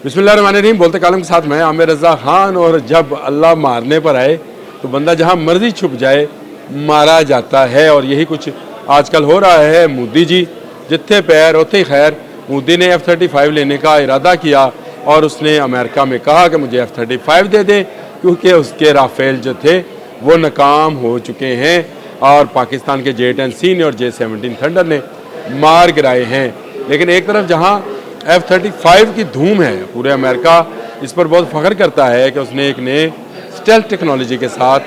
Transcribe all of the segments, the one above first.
बिस्मिल्लाहिर्रहमानिर्रहीम। बोलते कालम के साथ मैं आमिर रज़ा खान। और जब अल्लाह मारने पर आए तो बंदा जहां मर्जी छुप जाए मारा जाता है, और यही कुछ आजकल हो रहा है। मोदी जी जिथे पैर उथे ही खैर। मोदी ने F-35 लेने का इरादा किया और उसने अमेरिका में कहा कि मुझे F-35 दे दें, क्योंकि उसके राफेल जो थे वो नाकाम हो चुके हैं और पाकिस्तान के J-10C ने और J-17 थंडर ने मार गिराए हैं। लेकिन एक तरफ जहां F-35 की धूम है, पूरे अमेरिका इस पर बहुत फ़ख्र करता है कि उसने एक नए स्टेल्थ टेक्नोलॉजी के साथ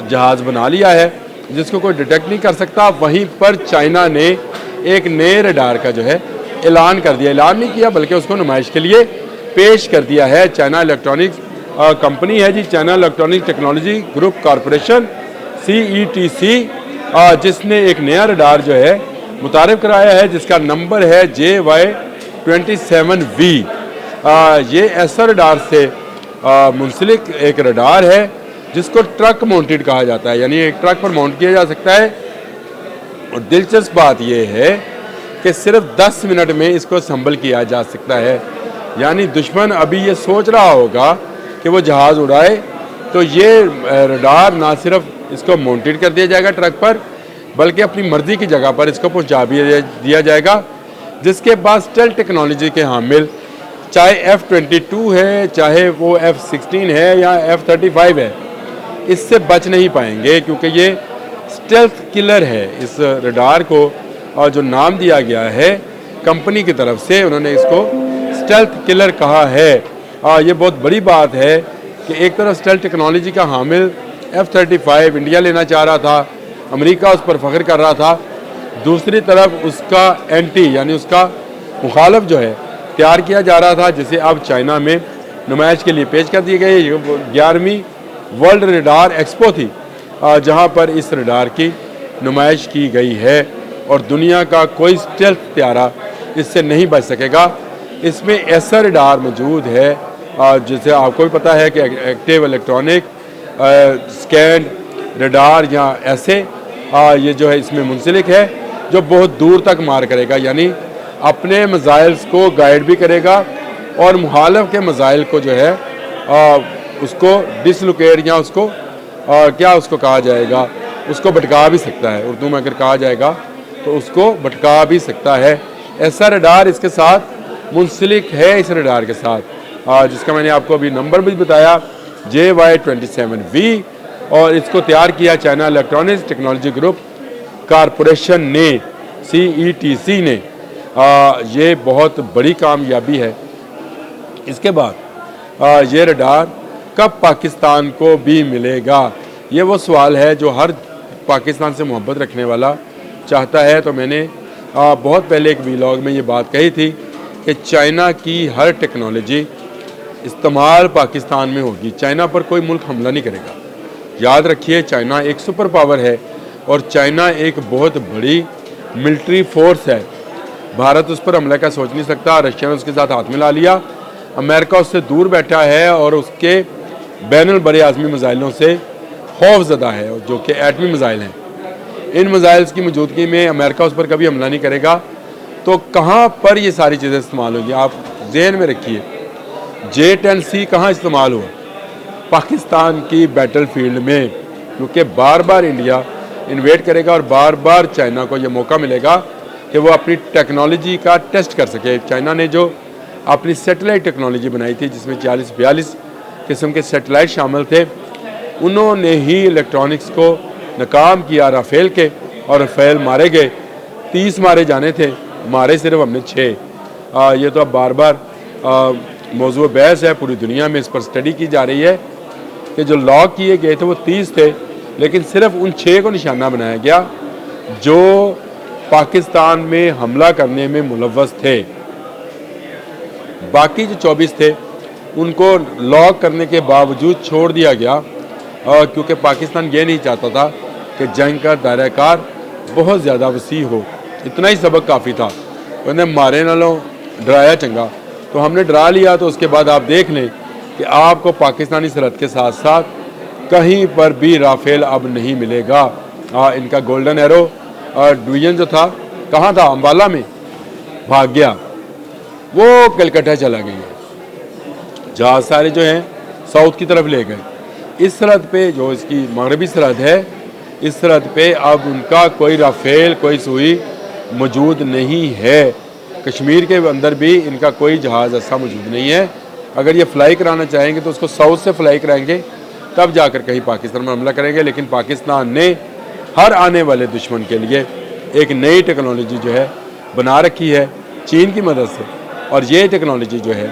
जहाज़ बना लिया है जिसको कोई डिटेक्ट नहीं कर सकता। वहीं पर चाइना ने एक नए रडार का जो है ऐलान कर दिया। ऐलान नहीं किया बल्कि उसको नुमाइश के लिए पेश कर दिया है। चाइना इलेक्ट्रॉनिक्स कंपनी है जी, China electronic technology group corporation CETC, जिसने एक नया रडार जो है मुतारिफ कराया है जिसका नंबर है JY-27V। ये ऐसा रडार से मुंसलिक एक रडार है जिसको ट्रक माउंटेड कहा जाता है, यानी एक ट्रक पर माउंट किया जा सकता है। और दिलचस्प बात यह है कि सिर्फ 10 मिनट में इसको असम्बल किया जा सकता है। यानी दुश्मन अभी ये सोच रहा होगा कि वो जहाज़ उड़ाए तो ये रडार ना सिर्फ इसको माउंटेड कर दिया जाएगा ट्रक पर, बल्कि अपनी मर्ज़ी की जगह पर इसको पहुंचा भी दिया जाएगा, जिसके बाद स्टेल्थ टेक्नोलॉजी के हामिल चाहे F-22 है, चाहे वो F-16 है या F-35 है, इससे बच नहीं पाएंगे, क्योंकि ये स्टेल्थ किलर है। इस रडार को और जो नाम दिया गया है कंपनी की तरफ से, उन्होंने इसको स्टेल्थ किलर कहा है। ये बहुत बड़ी बात है कि एक तरफ स्टेल्थ टेक्नोलॉजी का हामिल F-35 इंडिया लेना चाह रहा था, अमेरिका उस पर फ़ख्र कर रहा था, दूसरी तरफ उसका एंटी यानी उसका मुखालफ जो है तैयार किया जा रहा था, जिसे अब चाइना में नुमाइश के लिए पेश कर दी गई। 11वीं वर्ल्ड रडार एक्सपो थी जहां पर इस रडार की नुमाइश की गई है और दुनिया का कोई स्टेल्थ त्यारा इससे नहीं बच सकेगा। इसमें ऐसा रडार मौजूद है जिसे आपको भी पता है कि एक्टिव इलेक्ट्रॉनिक स्कैन रडार या ऐसे ये जो है इसमें मुंसलिक है, जो बहुत दूर तक मार करेगा, यानी अपने मिसाइल्स को गाइड भी करेगा और मुखालिफ के मिसाइल को जो है उसको डिसलोकेट या उसको क्या उसको कहा जाएगा, उसको भटका भी सकता है। उर्दू में अगर कहा जाएगा तो उसको भटका भी सकता है। ऐसा रडार इसके साथ मुंसलिक है, इस रडार के साथ जिसका मैंने आपको अभी नंबर भी बताया JY-27V, और इसको तैयार किया China electronics technology group corporation ने, CETC ने। ये बहुत बड़ी कामयाबी है। इसके बाद ये रडार कब पाकिस्तान को भी मिलेगा, ये वो सवाल है जो हर पाकिस्तान से मोहब्बत रखने वाला चाहता है। तो मैंने बहुत पहले एक व्लॉग में ये बात कही थी कि चाइना की हर टेक्नोलॉजी इस्तेमाल पाकिस्तान में होगी, चाइना पर कोई मुल्क हमला नहीं करेगा। याद रखिए, चाइना एक सुपर पावर है और चाइना एक बहुत बड़ी मिलिट्री फोर्स है। भारत उस पर हमला का सोच नहीं सकता। रशिया ने उसके साथ हाथ मिला लिया, अमेरिका उससे दूर बैठा है और उसके बैनुल बरे आज़मी मिसाइलों से खौफज़दा है, जो कि एटमी मिसाइल हैं। इन मिसाइल्स की मौजूदगी में अमेरिका उस पर कभी हमला नहीं करेगा। तो कहाँ पर ये सारी चीज़ें इस्तेमाल होंगी, आप जहन में रखिए। J-10C कहाँ इस्तेमाल हुआ? पाकिस्तान की बैटल फील्ड में, क्योंकि बार बार इंडिया इन्वेट करेगा और बार बार चाइना को ये मौका मिलेगा कि वो अपनी टेक्नोलॉजी का टेस्ट कर सके। चाइना ने जो अपनी सैटेलाइट टेक्नोलॉजी बनाई थी जिसमें 40-42 किस्म के सैटेलाइट शामिल थे, उन्होंने ही इलेक्ट्रॉनिक्स को नाकाम किया राफेल के, और राफेल मारे गए। 30 मारे जाने थे, मारे सिर्फ हमने 6। ये तो अब बार बार मौजूद बहस है, पूरी दुनिया में इस पर स्टडी की जा रही है कि जो लॉक किए गए थे वो 30 थे, लेकिन सिर्फ उन 6 को निशाना बनाया गया जो पाकिस्तान में हमला करने में मुलव्वस थे। बाकी जो 24 थे उनको लॉक करने के बावजूद छोड़ दिया गया, क्योंकि पाकिस्तान ये नहीं चाहता था कि जंग का दायरा कार बहुत ज़्यादा वसी हो। इतना ही सबक काफ़ी था। उन्हें मारे ना लो, डराया चंगा, तो हमने डरा लिया। तो उसके बाद आप देख लें कि आपको पाकिस्तानी सरहद के साथ साथ कहीं पर भी राफेल अब नहीं मिलेगा। इनका गोल्डन एरो डिवीज़न जो था, कहाँ था? अम्बाला में भाग गया, वो कलकत्ता चला गया। جہاز سارے جو ہیں ساؤتھ کی طرف لے گئے. اس سرحد پہ جو اس کی مغربی سرحد ہے، اس سرحد پہ اب ان کا کوئی رافیل کوئی سوئی موجود نہیں ہے. کشمیر کے اندر بھی ان کا کوئی جہاز ایسا موجود نہیں ہے. اگر یہ فلائی کرانا چاہیں گے تو اس کو ساؤتھ سے فلائی کرائیں گے، تب جا کر کہیں پاکستان میں حملہ کریں گے. لیکن پاکستان نے ہر آنے والے دشمن کے لیے ایک نئی ٹیکنالوجی جو ہے بنا رکھی ہے چین کی مدد سے. اور یہ ٹیکنالوجی جو ہے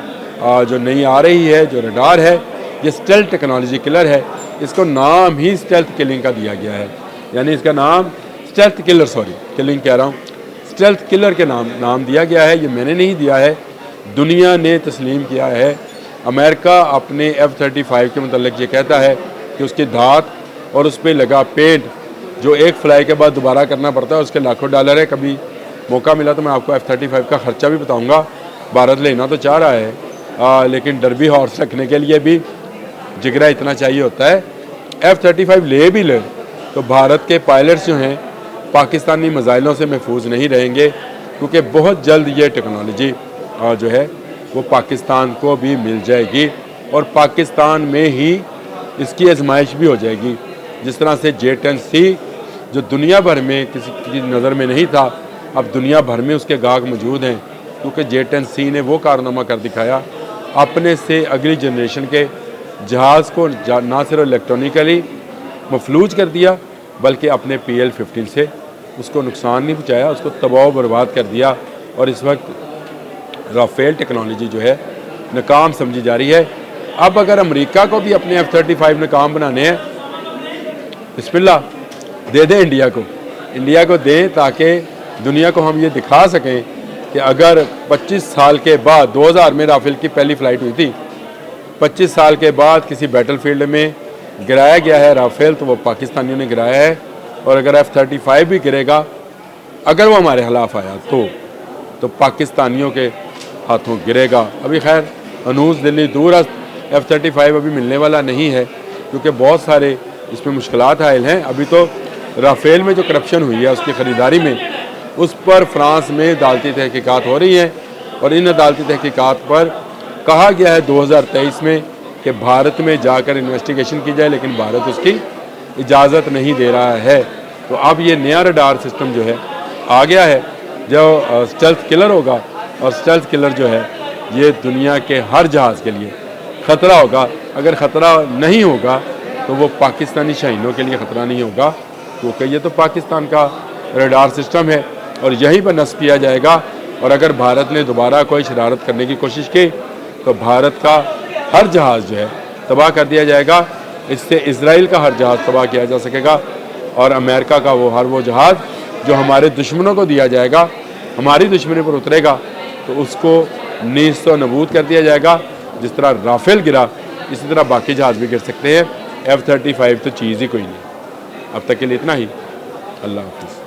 جو نئی آ رہی ہے، جو ریڈار ہے، یہ اسٹیلتھ ٹیکنالوجی کلر ہے. اس کو نام ہی اسٹیلتھ کلنگ کا دیا گیا ہے. یعنی اس کا نام اسٹیلتھ کلر، کلنگ کہہ رہا ہوں، اسٹیلتھ کلر کے نام دیا گیا ہے. یہ میں نے نہیں دیا ہے، دنیا نے تسلیم کیا ہے. امریکہ اپنے F-35 کے متعلق یہ کہتا ہے کہ اس کی دھات اور اس پہ لگا پینٹ جو ایک فلائی کے بعد دوبارہ کرنا پڑتا ہے اس کے لاکھوں ڈالر ہے. کبھی موقع ملا تو میں آپ کو F-35 کا خرچہ بھی بتاؤں گا. بھارت لینا تو چاہ رہا ہے لیکن ڈربی ہارس رکھنے کے لیے بھی جگرا اتنا چاہیے ہوتا ہے. F-35 لے بھی لے تو بھارت کے پائلٹس جو ہیں پاکستانی میزائلوں سے محفوظ نہیں رہیں گے، کیونکہ بہت جلد یہ ٹیکنالوجی جو ہے وہ پاکستان کو بھی مل جائے گی اور پاکستان میں ہی اس کی آزمائش بھی ہو جائے گی. جس طرح سے J-10C جو دنیا بھر میں کسی کی نظر میں نہیں تھا، اب دنیا بھر میں اس کے گاہک موجود ہیں، کیونکہ J-10C نے وہ کارنامہ کر دکھایا، اپنے سے اگلی جنریشن کے جہاز کو نہ صرف الیکٹرانیکلی مفلوج کر دیا بلکہ اپنے PL-15 سے اس کو نقصان نہیں پہنچایا، اس کو تباہ و برباد کر دیا. اور اس وقت رافیل ٹیکنالوجی جو ہے ناکام سمجھی جا رہی ہے. اب اگر امریکہ کو بھی اپنے F-35 ناکام بنانے ہیں، بسم اللہ دے دیں انڈیا کو دیں، تاکہ دنیا کو ہم یہ دکھا سکیں کہ اگر 25 سال کے بعد 2000 میں رافیل کی پہلی فلائٹ ہوئی تھی، 25 سال کے بعد کسی بیٹل فیلڈ میں گرایا گیا ہے رافیل تو وہ پاکستانیوں نے گرایا ہے. اور اگر F-35 بھی گرے گا، اگر وہ ہمارے خلاف آیا تو پاکستانیوں کے ہاتھوں گرے گا. ابھی خیر ہنوز دلی دور است F-35 ابھی ملنے والا نہیں ہے، کیونکہ بہت سارے اس میں مشکلات حائل ہیں. ابھی تو رافیل میں جو کرپشن ہوئی ہے اس کی خریداری میں، اس پر فرانس میں عدالتی تحقیقات ہو رہی ہیں، اور ان عدالتی تحقیقات پر کہا گیا ہے 2023 میں کہ بھارت میں جا کر انویسٹیگیشن کی جائے، لیکن بھارت اس کی اجازت نہیں دے رہا ہے. تو اب یہ نیا ریڈار سسٹم جو ہے آ گیا ہے جو اسٹیلتھ کلر ہوگا، اور اسٹیلتھ کلر جو ہے یہ دنیا کے ہر جہاز کے لیے خطرہ ہوگا. اگر خطرہ نہیں ہوگا تو وہ پاکستانی شاہینوں کے لیے خطرہ نہیں ہوگا، کیونکہ یہ تو پاکستان کا ریڈار سسٹم ہے اور یہیں پر نصب کیا جائے گا. اور اگر بھارت نے دوبارہ کوئی شرارت کرنے کی کوشش کی تو بھارت کا ہر جہاز جو ہے تباہ کر دیا جائے گا. اس سے اسرائیل کا ہر جہاز تباہ کیا جا سکے گا، اور امریکہ کا وہ جہاز جو ہمارے دشمنوں کو دیا جائے گا، ہماری دشمنی پر اترے گا تو اس کو نیست و نبود کر دیا جائے گا. جس طرح رافیل گرا اسی طرح باقی جہاز بھی گر سکتے ہیں. F-35 تو چیز ہی کوئی نہیں. اب تک کے لیے اتنا ہی. اللہ حافظ.